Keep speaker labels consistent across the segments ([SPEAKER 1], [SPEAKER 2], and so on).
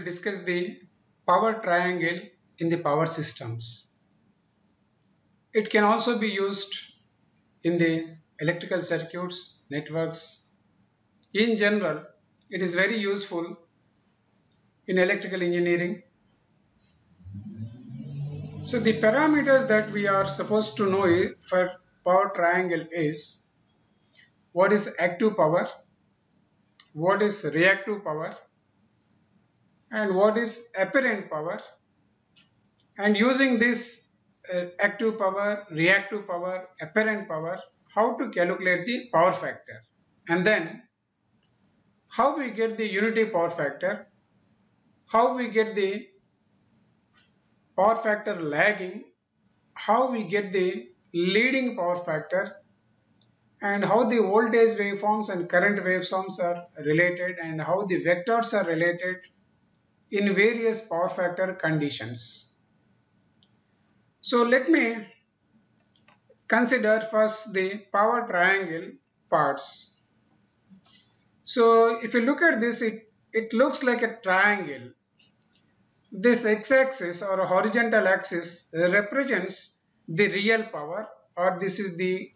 [SPEAKER 1] will discuss the power triangle in the power systems. It can also be used in the electrical circuits, networks. In general, it is very useful in electrical engineering. So the parameters that we are supposed to know for power triangle is what is active power, what is reactive power, and what is apparent power. And using this active power, reactive power, apparent power, how to calculate the power factor. And then how we get the unity power factor, how we get the power factor lagging, how we get the leading power factor, and how the voltage waveforms and current waveforms are related, and how the vectors are related in various power factor conditions. So let me consider first the power triangle parts. So if you look at this, it looks like a triangle. This x-axis or horizontal axis represents the real power, or this is the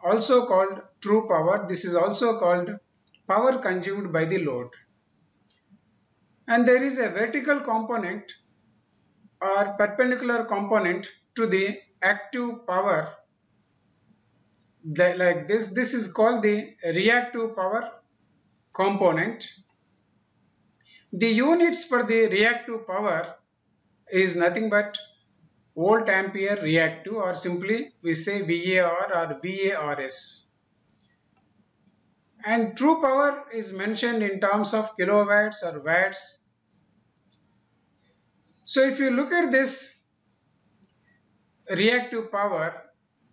[SPEAKER 1] also called true power. This is also called power consumed by the load. And there is a vertical component or perpendicular component to the active power like this. This is called the reactive power component. The units for the reactive power is nothing but volt ampere reactive, or simply we say VAR or VARS. And true power is mentioned in terms of kilowatts or watts. So if you look at this reactive power,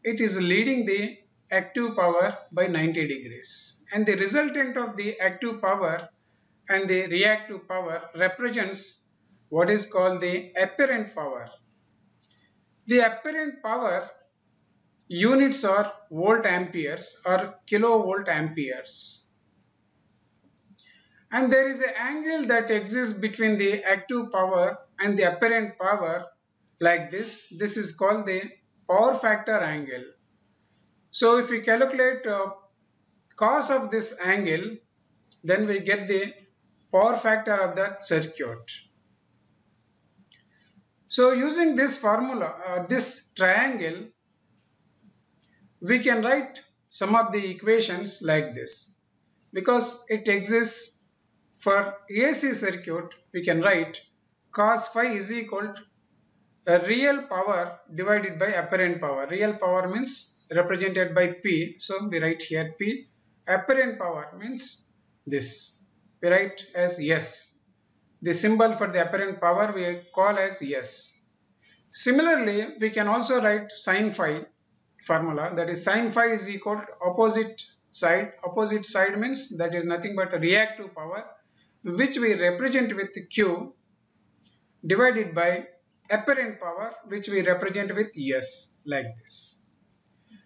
[SPEAKER 1] it is leading the active power by 90 degrees. And the resultant of the active power and the reactive power represents what is called the apparent power. The apparent power units are volt amperes or kilovolt amperes. And there is an angle that exists between the active power and the apparent power like this. This is called the power factor angle. So if we calculate cos of this angle, then we get the power factor of that circuit. So using this formula, this triangle, we can write some of the equations like this. Because it exists for AC circuit, we can write cos phi is equal to real power divided by apparent power. Real power means represented by P. So we write here P. Apparent power means this. We write as S. The symbol for the apparent power we call as S. Similarly, we can also write sin phi formula, that is sin phi is equal to opposite side. Opposite side means that is nothing but a reactive power, which we represent with Q, divided by apparent power, which we represent with S, like this.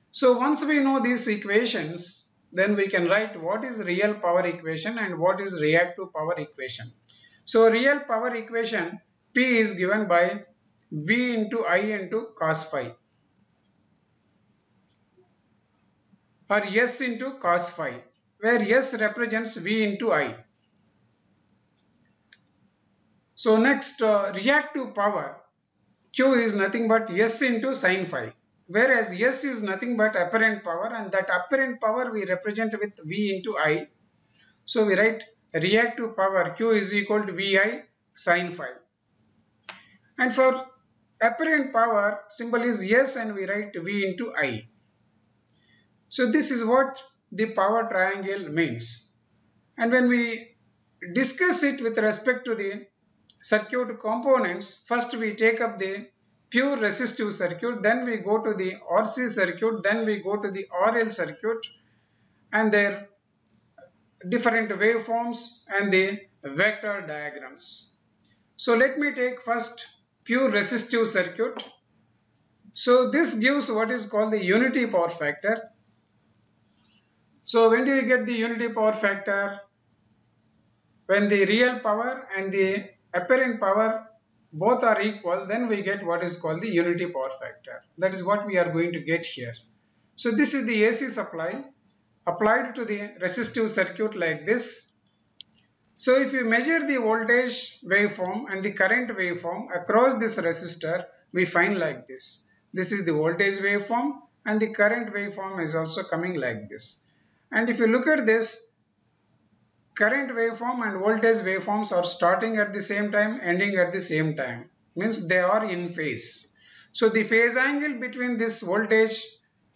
[SPEAKER 1] So once we know these equations, then we can write what is real power equation and what is reactive power equation. So real power equation P is given by V into I into cos phi, or S into cos phi, where S represents V into I. So next, reactive power Q is nothing but S into sin phi, whereas S is nothing but apparent power, and that apparent power we represent with V into I. So we write reactive power Q is equal to VI sin phi. And for apparent power, symbol is S and we write V into I. So this is what the power triangle means. And when we discuss it with respect to the circuit components, first we take up the pure resistive circuit, then we go to the RC circuit, then we go to the RL circuit and their different waveforms and the vector diagrams. So let me take first pure resistive circuit. So this gives what is called the unity power factor. So when do you get the unity power factor? When the real power and the apparent power both are equal, then we get what is called the unity power factor. That is what we are going to get here. So this is the AC supply applied to the resistive circuit like this. So if you measure the voltage waveform and the current waveform across this resistor, we find like this. This is the voltage waveform and the current waveform is also coming like this. And if you look at this, current waveform and voltage waveforms are starting at the same time, ending at the same time. Means they are in phase. So the phase angle between this voltage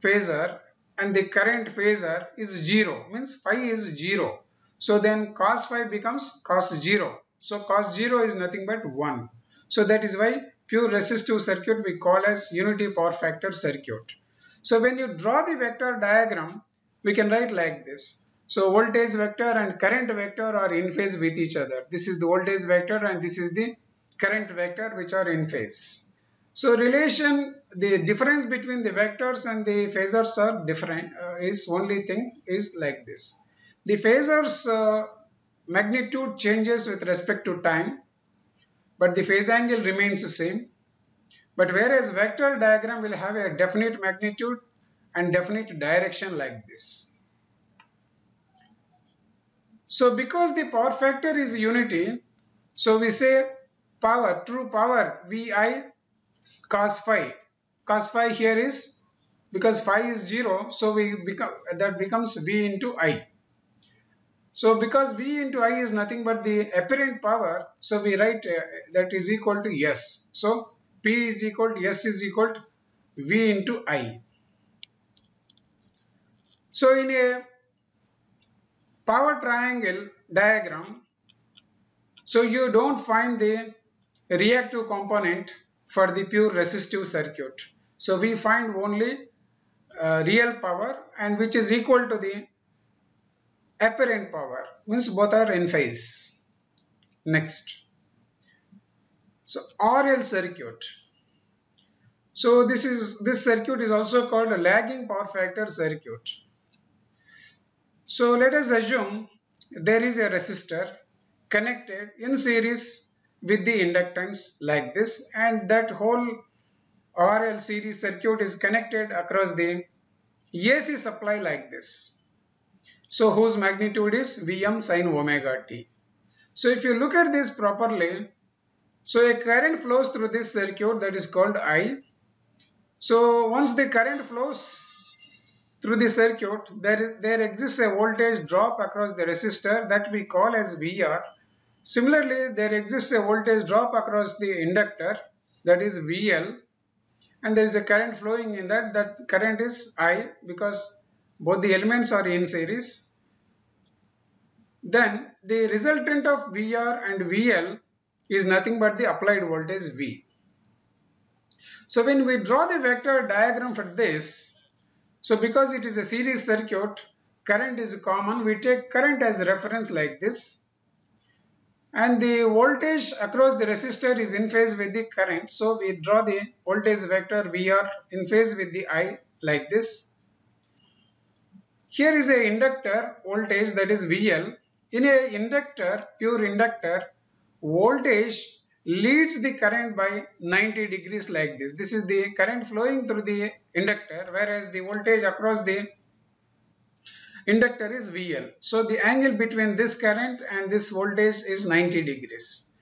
[SPEAKER 1] phasor and the current phasor is 0. Means phi is 0. So then cos phi becomes cos 0. So cos 0 is nothing but 1. So that is why pure resistive circuit we call as unity power factor circuit. So when you draw the vector diagram, we can write like this. So voltage vector and current vector are in phase with each other. This is the voltage vector and this is the current vector which are in phase. So the difference between the vectors and the phasors are different. Is only thing is like this. The phasors magnitude changes with respect to time, but the phase angle remains the same. But whereas vector diagram will have a definite magnitude and definite direction like this. So because the power factor is unity, so we say power, true power, Vi cos phi. Cos phi here is, because phi is 0, so that becomes V into I. So because V into I is nothing but the apparent power, so we write that is equal to S. So P is equal to S is equal to V into I. So in a power triangle diagram, so you don't find the reactive component for the pure resistive circuit. So we find only real power, and which is equal to the apparent power, means both are in phase. Next. So RL circuit. So this circuit is also called a lagging power factor circuit. So let us assume there is a resistor connected in series with the inductance like this, and that whole RL series circuit is connected across the AC supply like this. So whose magnitude is Vm sin omega t. So if you look at this properly, so a current flows through this circuit, that is called I. So once the current flows through the circuit, there exists a voltage drop across the resistor that we call as VR. Similarly, there exists a voltage drop across the inductor, that is VL, and there is a current flowing in that current is I, because both the elements are in series. Then the resultant of VR and VL is nothing but the applied voltage V. So when we draw the vector diagram for this, so because it is a series circuit, current is common, we take current as a reference like this. And the voltage across the resistor is in phase with the current. So we draw the voltage vector VR in phase with the I like this. Here is a inductor voltage, that is VL. In a inductor, pure inductor, voltage leads the current by 90 degrees like this. This is the current flowing through the inductor, whereas the voltage across the inductor is VL. So the angle between this current and this voltage is 90 degrees.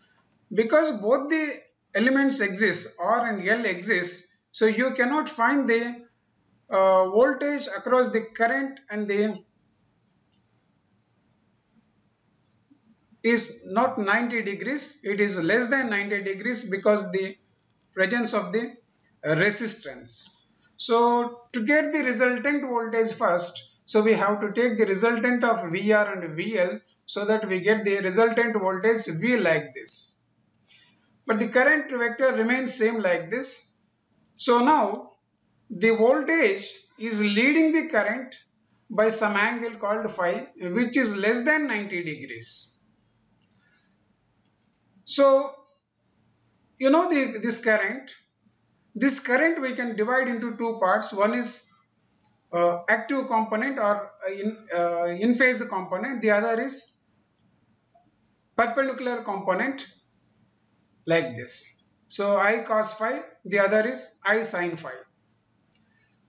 [SPEAKER 1] Because both the elements exist, R and L exist, so you cannot find the voltage across the current and the is not 90 degrees, it is less than 90 degrees because the presence of the resistance. So to get the resultant voltage first, so we have to take the resultant of VR and VL so that we get the resultant voltage V like this. But the current vector remains same like this. So now the voltage is leading the current by some angle called phi, which is less than 90 degrees. So, you know this current we can divide into two parts. One is active component or in phase component. The other is perpendicular component. like this. So I cos phi, the other is I sin phi.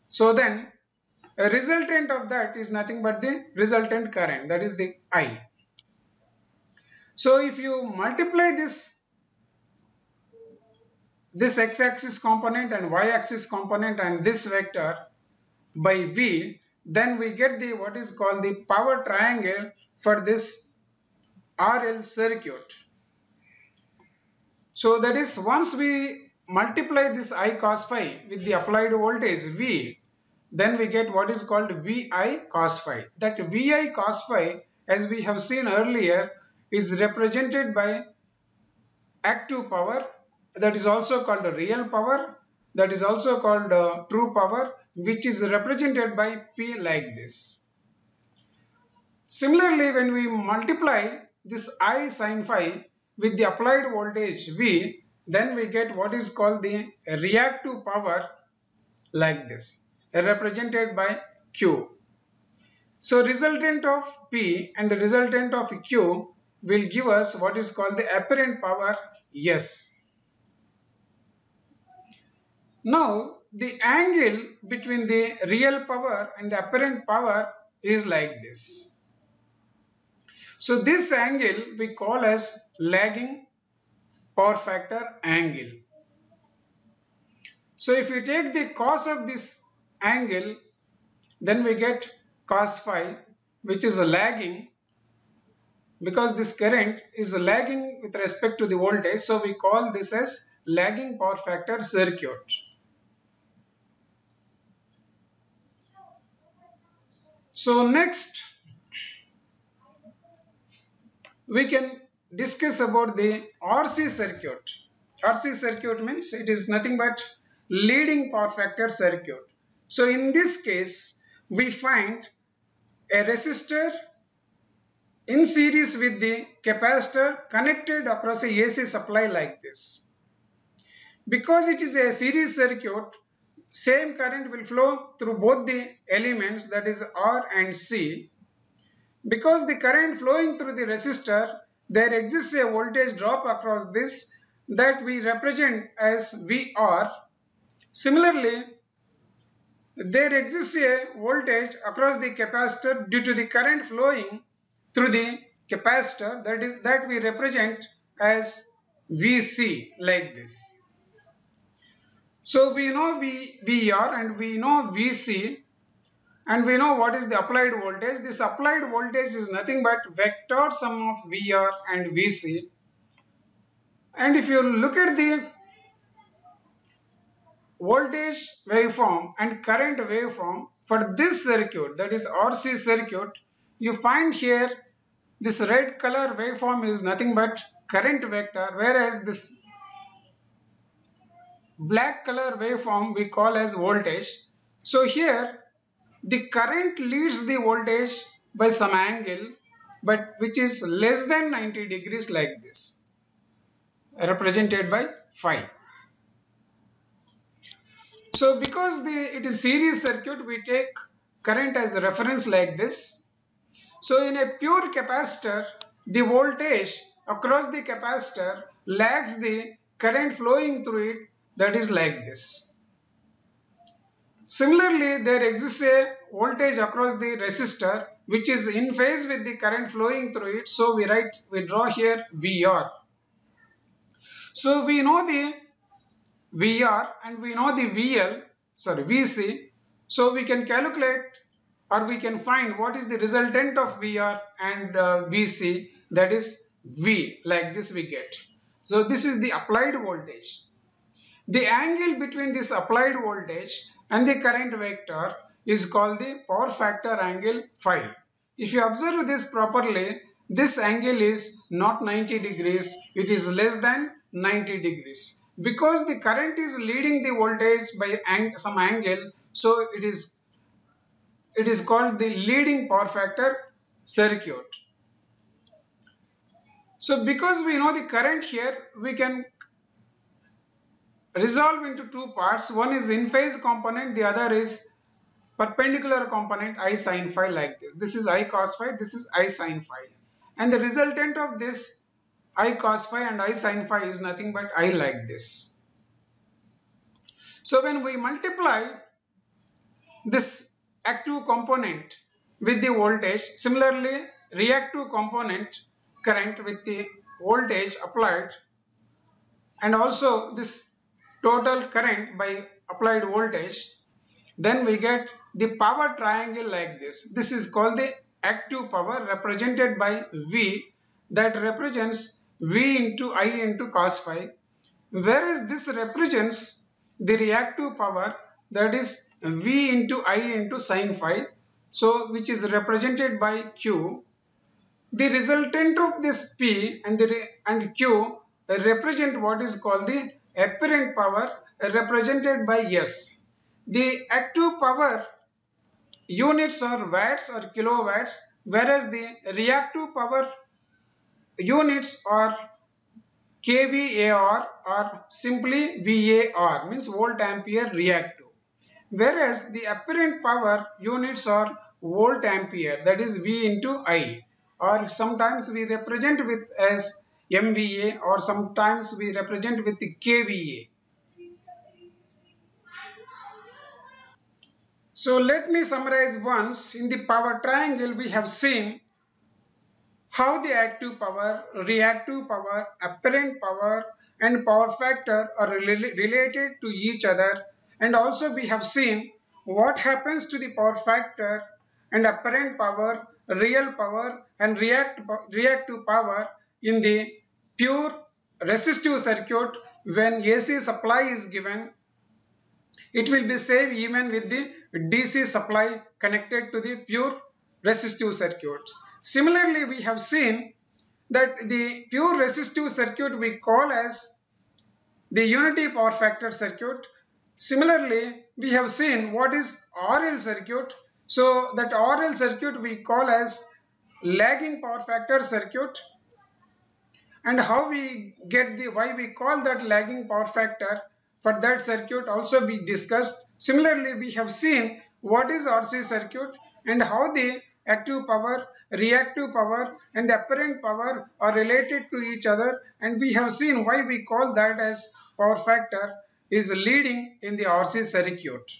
[SPEAKER 1] So then a resultant of that is nothing but the resultant current, that is the I. So if you multiply this x-axis component and y-axis component and this vector by V, then we get the what is called the power triangle for this RL circuit. So that is, once we multiply this I cos phi with the applied voltage V, then we get what is called VI cos phi. That VI cos phi, as we have seen earlier, is represented by active power, that is also called real power, that is also called true power, which is represented by P like this. Similarly, when we multiply this I sin phi with the applied voltage V, then we get what is called the reactive power like this, represented by Q. So resultant of P and the resultant of Q will give us what is called the apparent power S. Now the angle between the real power and the apparent power is like this. So this angle we call as lagging power factor angle. So if we take the cos of this angle, then we get cos phi, which is a lagging, because this current is lagging with respect to the voltage, so we call this as lagging power factor circuit. So next we can discuss about the RC circuit. RC circuit means it is nothing but leading power factor circuit. So in this case we find a resistor in series with the capacitor connected across a AC supply like this. Because it is a series circuit, same current will flow through both the elements, that is R and C. Because the current flowing through the resistor, there exists a voltage drop across this that we represent as VR. Similarly, there exists a voltage across the capacitor due to the current flowing through the capacitor, that we represent as VC like this. So we know VR and we know VC, and we know what is the applied voltage. This applied voltage is nothing but vector sum of VR and VC. And if you look at the voltage waveform and current waveform for this circuit, that is RC circuit, you find here this red color waveform is nothing but current vector, whereas this black color waveform we call as voltage. So here the current leads the voltage by some angle, but which is less than 90 degrees like this, represented by phi. So because it is series circuit, we take current as a reference like this. So in a pure capacitor, the voltage across the capacitor lags the current flowing through it, that is like this. Similarly, there exists a voltage across the resistor which is in phase with the current flowing through it. So we draw here VR. So we know the VR and we know the VC. So we can calculate, or we can find what is the resultant of VR and VC, that is V, like this we get. So this is the applied voltage. The angle between this applied voltage and the current vector is called the power factor angle phi. If you observe this properly, this angle is not 90 degrees, it is less than 90 degrees. Because the current is leading the voltage by some angle, so it is called the leading power factor circuit. So because we know the current here, we can resolve into two parts. One is in phase component, the other is perpendicular component I sin phi like this. This is I cos phi, this is I sin phi. And the resultant of this I cos phi and I sin phi is nothing but I like this. So when we multiply this active component with the voltage, similarly reactive component current with the voltage applied, and also this total current by applied voltage, then we get the power triangle like this. This is called the active power represented by V, that represents V into I into cos phi, whereas this represents the reactive power, that is V into I into sin phi, so which is represented by Q. The resultant of this P and Q represent what is called the apparent power represented by S. The active power units are watts or kilowatts, whereas the reactive power units are kVAR or simply VAR, means volt ampere reactive. Whereas the apparent power units are volt ampere, that is V into I, or sometimes we represent with as MVA, or sometimes we represent with the kVA. So let me summarize once. In the power triangle we have seen how the active power, reactive power, apparent power and power factor are related to each other, and also we have seen what happens to the power factor and apparent power, real power and reactive power in the pure resistive circuit when AC supply is given. It will be same even with the DC supply connected to the pure resistive circuit. Similarly, we have seen that the pure resistive circuit we call as the unity power factor circuit. Similarly, we have seen what is RL circuit. So that RL circuit we call as lagging power factor circuit, and how we get the why we call that lagging power factor for that circuit also we discussed. Similarly, we have seen what is RC circuit and how the active power, reactive power and the apparent power are related to each other, and we have seen why we call that as power factor is leading in the RC circuit.